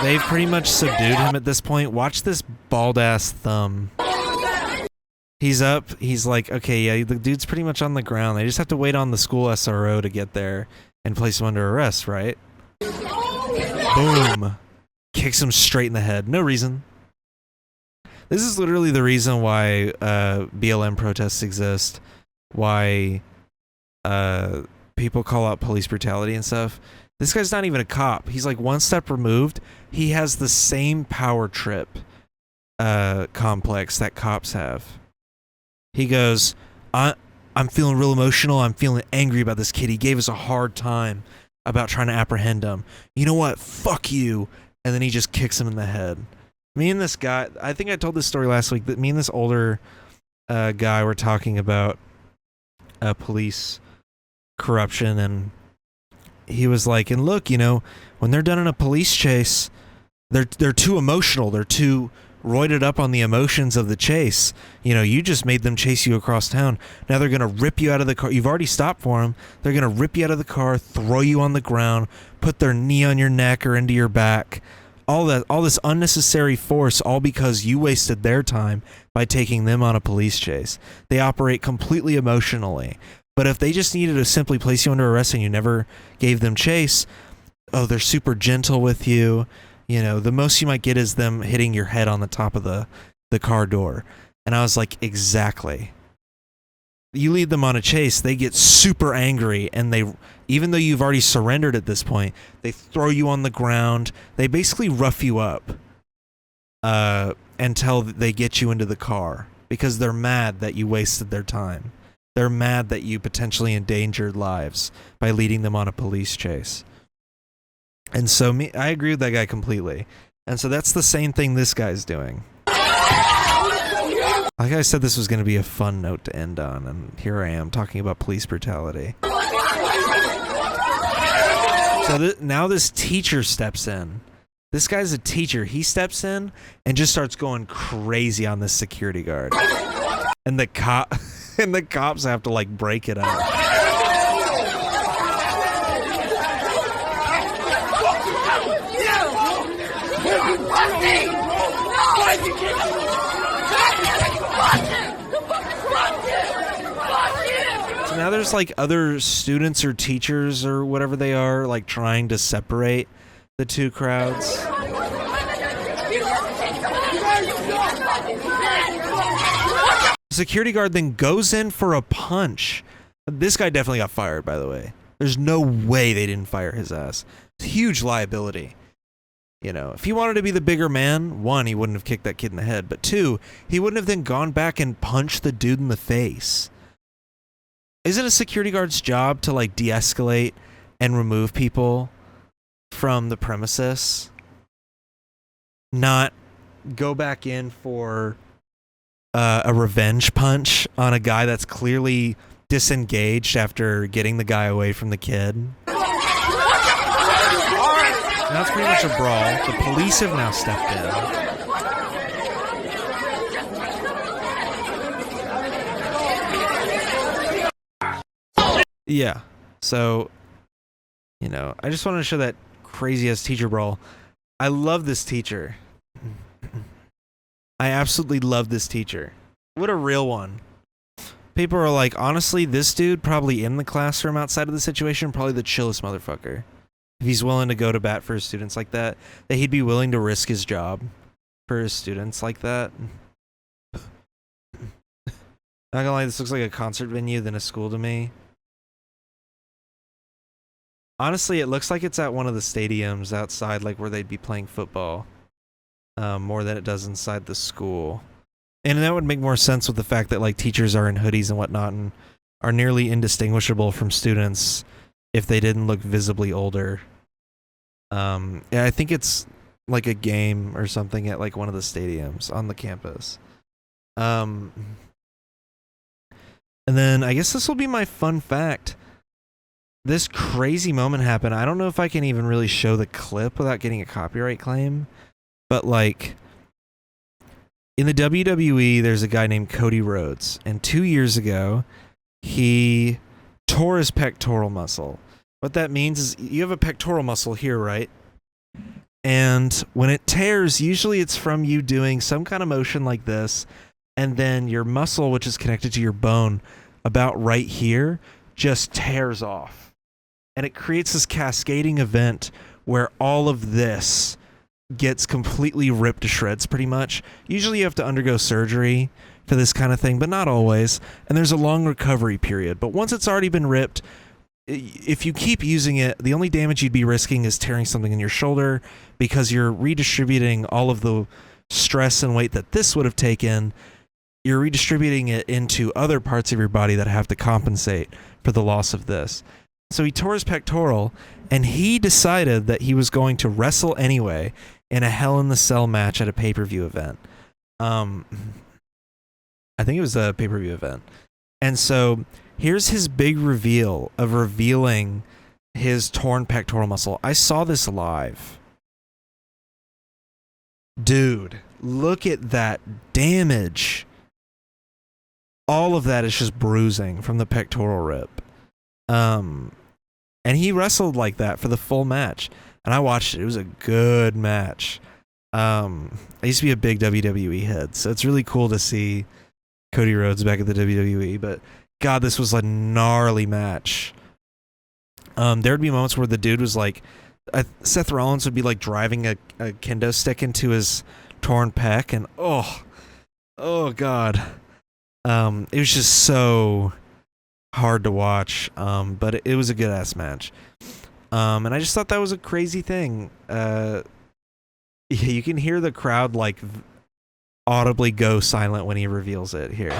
They've pretty much subdued him at this point. Watch this bald ass thumb. He's up. He's like, okay, yeah, the dude's pretty much on the ground. They just have to wait on the school SRO to get there and place him under arrest, right? Boom. Kicks him straight in the head. No reason. This is literally the reason why BLM protests exist. Why people call out police brutality and stuff. This guy's not even a cop. He's like one step removed. He has the same power trip complex that cops have. He goes, I'm feeling real emotional. I'm feeling angry about this kid. He gave us a hard time about trying to apprehend him. You know what? Fuck you. And then he just kicks him in the head. Me and this guy, I think I told this story last week, that me and this older guy were talking about police corruption, and he was like, and look, you know, when they're done in a police chase, they're too emotional. They're too roided up on the emotions of the chase. You know, you just made them chase you across town. Now they're going to rip you out of the car. You've already stopped for them. They're going to rip you out of the car, throw you on the ground, put their knee on your neck or into your back. All this unnecessary force, all because you wasted their time by taking them on a police chase. They operate completely emotionally. But if they just needed to simply place you under arrest and you never gave them chase, oh, they're super gentle with you. You know, the most you might get is them hitting your head on the top of the car door. And I was like, exactly. You lead them on a chase, they get super angry, and they, even though you've already surrendered at this point, they throw you on the ground. They basically rough you up until they get you into the car because they're mad that you wasted their time. They're mad that you potentially endangered lives by leading them on a police chase. And so I agree with that guy completely. And so that's the same thing this guy's doing. Like I said, this was going to be a fun note to end on, and here I am talking about police brutality. So now this teacher steps in. This guy's a teacher. He steps in and just starts going crazy on this security guard. And the cops have to like break it up. So now there's like other students or teachers or whatever they are, like trying to separate the two crowds. The security guard then goes in for a punch. This guy definitely got fired, by the way. There's no way they didn't fire his ass. It's huge liability. You know, if he wanted to be the bigger man, one, he wouldn't have kicked that kid in the head. But two, he wouldn't have then gone back and punched the dude in the face. Isn't a security guard's job to like de-escalate and remove people from the premises? Not go back in for a revenge punch on a guy that's clearly disengaged after getting the guy away from the kid. Now it's pretty much a brawl. The police have now stepped in. Yeah. So, you know, I just wanted to show that crazy-ass teacher brawl. I love this teacher. I absolutely love this teacher. What a real one. People are like, honestly, this dude probably in the classroom outside of the situation, probably the chillest motherfucker. If he's willing to go to bat for his students like that he'd be willing to risk his job for his students like that. Not gonna lie, this looks like a concert venue than a school to me. Honestly, it looks like it's at one of the stadiums outside, like where they'd be playing football, more than it does inside the school. And that would make more sense with the fact that like teachers are in hoodies and whatnot and are nearly indistinguishable from students if they didn't look visibly older. Yeah, I think it's like a game or something at like one of the stadiums on the campus. And And then I guess this will be my fun fact. This crazy moment happened. I don't know if I can even really show the clip without getting a copyright claim. But like, in the WWE, there's a guy named Cody Rhodes. And 2 years ago, he tore his pectoral muscle. What that means is you have a pectoral muscle here, right? And when it tears, usually it's from you doing some kind of motion like this, and then your muscle, which is connected to your bone, about right here, just tears off. And it creates this cascading event where all of this gets completely ripped to shreds, pretty much. Usually you have to undergo surgery for this kind of thing, but not always. And there's a long recovery period. But once it's already been ripped, if you keep using it, the only damage you'd be risking is tearing something in your shoulder, because you're redistributing all of the stress and weight that this would have taken. You're redistributing it into other parts of your body that have to compensate for the loss of this. So he tore his pectoral, and he decided that he was going to wrestle anyway in a Hell in the Cell match at a pay-per-view event. I think it was a pay-per-view event. And so here's his big reveal of revealing his torn pectoral muscle. I saw this live. Dude, look at that damage. All of that is just bruising from the pectoral rip. And he wrestled like that for the full match. And I watched it. It was a good match. I used to be a big WWE head, so it's really cool to see Cody Rhodes back at the WWE. But God, this was a gnarly match. There would be moments where the dude was like, Seth Rollins would be like driving a kendo stick into his torn pec, and oh God. It was just so hard to watch, but it was a good ass match. And I just thought that was a crazy thing. You can hear the crowd like audibly go silent when he reveals it here.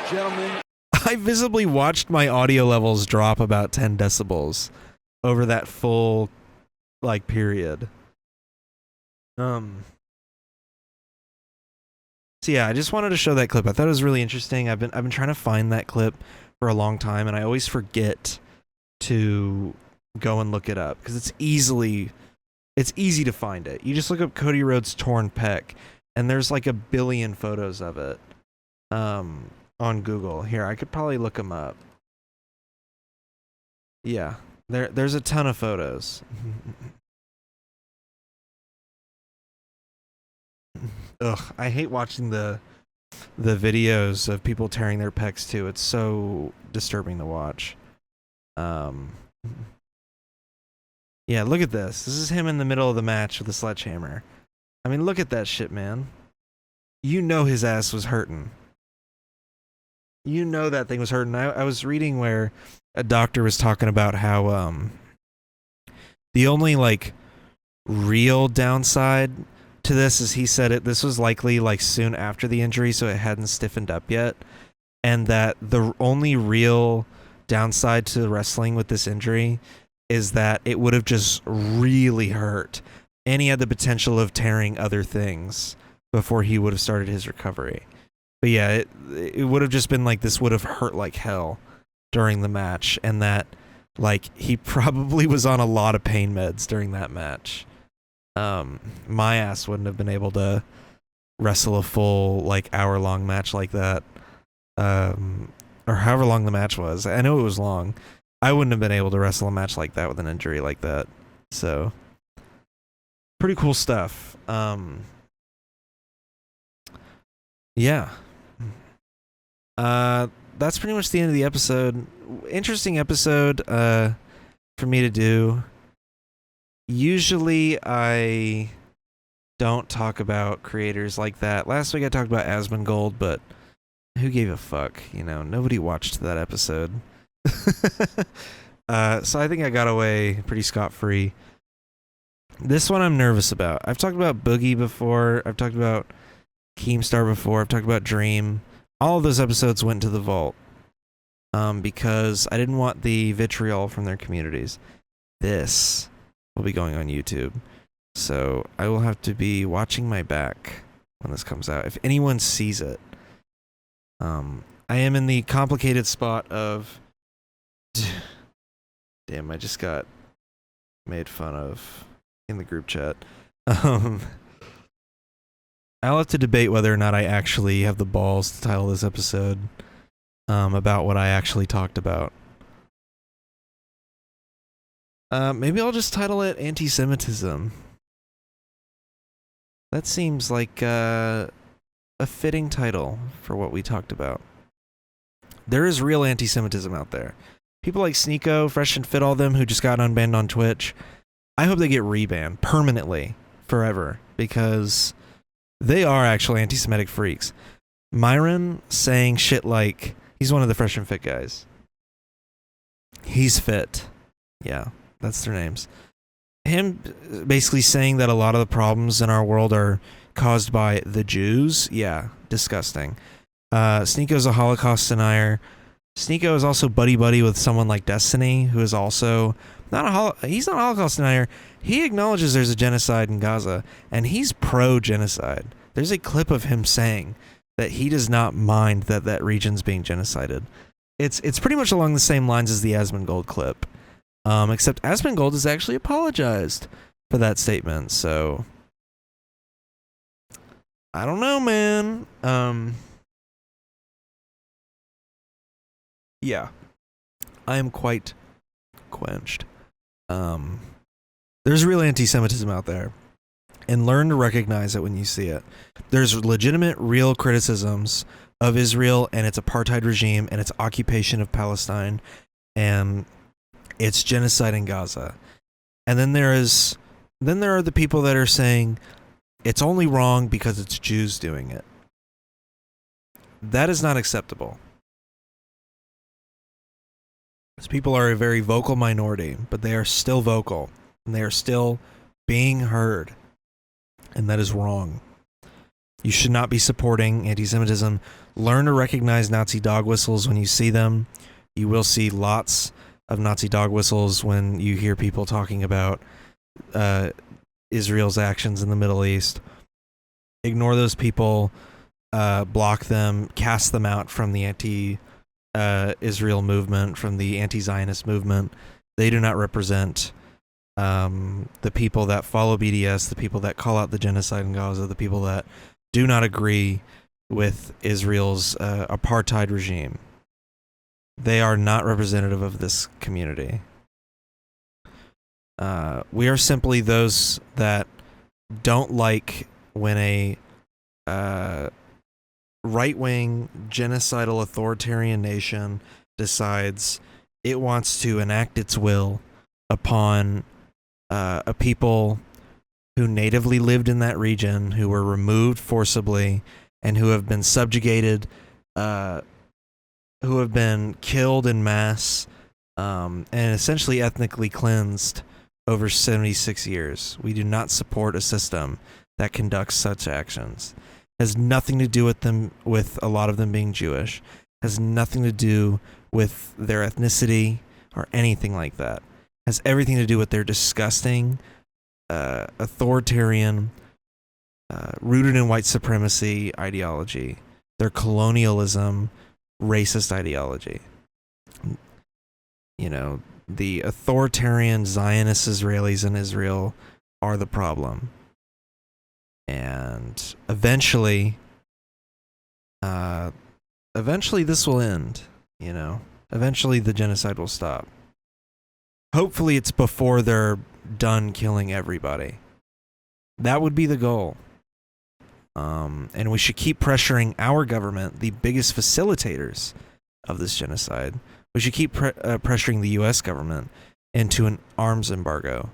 Gentlemen, I visibly watched my audio levels drop about 10 decibels over that full like period. So yeah, I just wanted to show that clip. I thought it was really interesting. I've been trying to find that clip for a long time, and I always forget to go and look it up because it's easy to find it. You just look up Cody Rhodes torn pec, and there's like a billion photos of it on Google. Here, I could probably look them up. Yeah, there's a ton of photos. Ugh, I hate watching the videos of people tearing their pecs too. It's so disturbing to watch. Yeah, look at this. This is him in the middle of the match with a sledgehammer. I mean, look at that shit, man. You know his ass was hurting. You know that thing was hurting. I was reading where a doctor was talking about how the only like real downside to this is, he said this was likely like soon after the injury, so it hadn't stiffened up yet, and that the only real downside to wrestling with this injury is that it would have just really hurt, and he had the potential of tearing other things before he would have started his recovery. But yeah, it would have just been like, this would have hurt like hell during the match, and that like he probably was on a lot of pain meds during that match. My ass wouldn't have been able to wrestle a full like hour-long match like that, or however long the match was. I know it was long. I wouldn't have been able to wrestle a match like that with an injury like that. So pretty cool stuff. Yeah. That's pretty much the end of the episode. Interesting episode for me to do. Usually I don't talk about creators like that. Last week I talked about Asmongold, but who gave a fuck? You know, nobody watched that episode. So I think I got away pretty scot-free. This one I'm nervous about. I've talked about Boogie before. I've talked about Keemstar before. I've talked about Dream. All of those episodes went to the vault because I didn't want the vitriol from their communities. This will be going on YouTube. So I will have to be watching my back when this comes out. If anyone sees it, I am in the complicated spot of, damn, I just got made fun of in the group chat. I'll have to debate whether or not I actually have the balls to title this episode about what I actually talked about. Maybe I'll just title it Anti-Semitism. That seems like a fitting title for what we talked about. There is real anti-Semitism out there. People like Sneeko, Fresh and Fit, all them who just got unbanned on Twitch. I hope they get rebanned permanently, forever, because they are actually anti-Semitic freaks. Myron saying shit like, he's one of the Fresh and Fit guys. He's fit. Yeah, that's their names. Him basically saying that a lot of the problems in our world are caused by the Jews. Yeah, disgusting. Sneeko's a Holocaust denier. Sneeko is also buddy-buddy with someone like Destiny, who is also he's not a Holocaust denier. He acknowledges there's a genocide in Gaza, and he's pro-genocide. There's a clip of him saying that he does not mind that that region's being genocided. It's pretty much along the same lines as the Asmongold clip, except Asmongold has actually apologized for that statement. So I don't know, man. Yeah, I am quite quenched. There's real anti-Semitism out there, and learn to recognize it when you see it. There's legitimate, real criticisms of Israel and its apartheid regime and its occupation of Palestine and its genocide in Gaza. And then there are the people that are saying it's only wrong because it's Jews doing it. That is not acceptable. These people are a very vocal minority, but they are still vocal, and they are still being heard, and that is wrong. You should not be supporting anti-Semitism. Learn to recognize Nazi dog whistles when you see them. You will see lots of Nazi dog whistles when you hear people talking about Israel's actions in the Middle East. Ignore those people, block them, cast them out from the Israel movement, from the anti-Zionist movement. They do not represent the people that follow BDS, the people that call out the genocide in Gaza, the people that do not agree with Israel's apartheid regime. They are not representative of this community. We are simply those that don't like when a right-wing, genocidal, authoritarian nation decides it wants to enact its will upon a people who natively lived in that region, who were removed forcibly, and who have been subjugated, who have been killed in mass, and essentially ethnically cleansed over 76 years. We do not support a system that conducts such actions. Has nothing to do with a lot of them being Jewish. Has nothing to do with their ethnicity or anything like that. Has everything to do with their disgusting, authoritarian, rooted in white supremacy ideology, their colonialism, racist ideology. You know, the authoritarian Zionist Israelis in Israel are the problem. And eventually this will end, you know. Eventually the genocide will stop. Hopefully it's before they're done killing everybody. That would be the goal. And we should keep pressuring our government, the biggest facilitators of this genocide. We should keep pressuring the U.S. government into an arms embargo.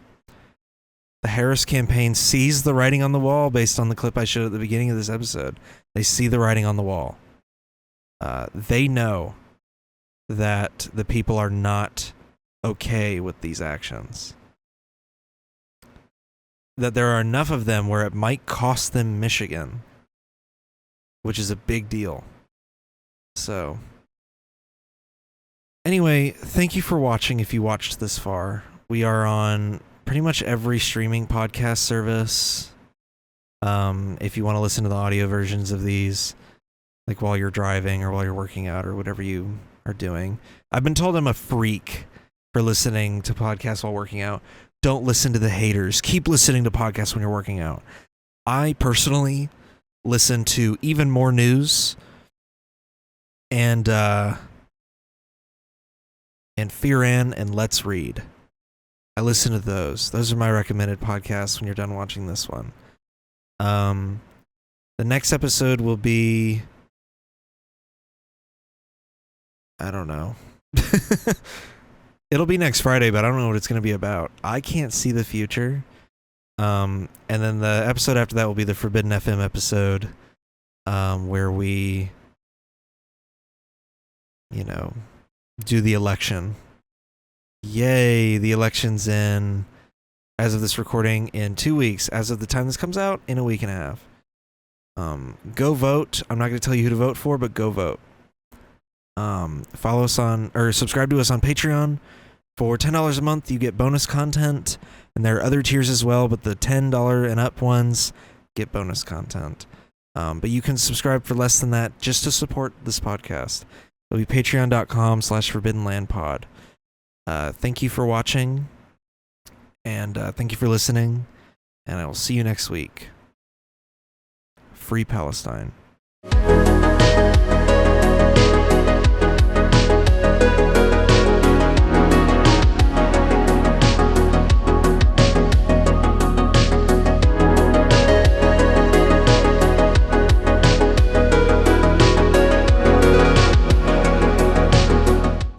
The Harris campaign sees the writing on the wall based on the clip I showed at the beginning of this episode. They see the writing on the wall. They know that the people are not okay with these actions. That there are enough of them where it might cost them Michigan, which is a big deal. So, anyway, thank you for watching if you watched this far. We are on pretty much every streaming podcast service. If you want to listen to the audio versions of these, like while you're driving or while you're working out or whatever you are doing. I've been told I'm a freak for listening to podcasts while working out. Don't listen to the haters. Keep listening to podcasts when you're working out. I personally listen to Even More News and Fear and Let's Read. I listen to those. Those are my recommended podcasts when you're done watching this one. The next episode will be, I don't know. It'll be next Friday, but I don't know what it's going to be about. I can't see the future. And then the episode after that will be the Forbidden FM episode, where we, do the election. Yay, the election's in, as of this recording, in 2 weeks. As of the time this comes out, in a week and a half. Go vote. I'm not going to tell you who to vote for, but go vote. Follow us on, or subscribe to us on Patreon. For $10 a month, you get bonus content, and there are other tiers as well, but the $10 and up ones get bonus content. But you can subscribe for less than that just to support this podcast. It'll be patreon.com/forbiddenlandpod. Thank you for watching, and thank you for listening, and I will see you next week. Free Palestine.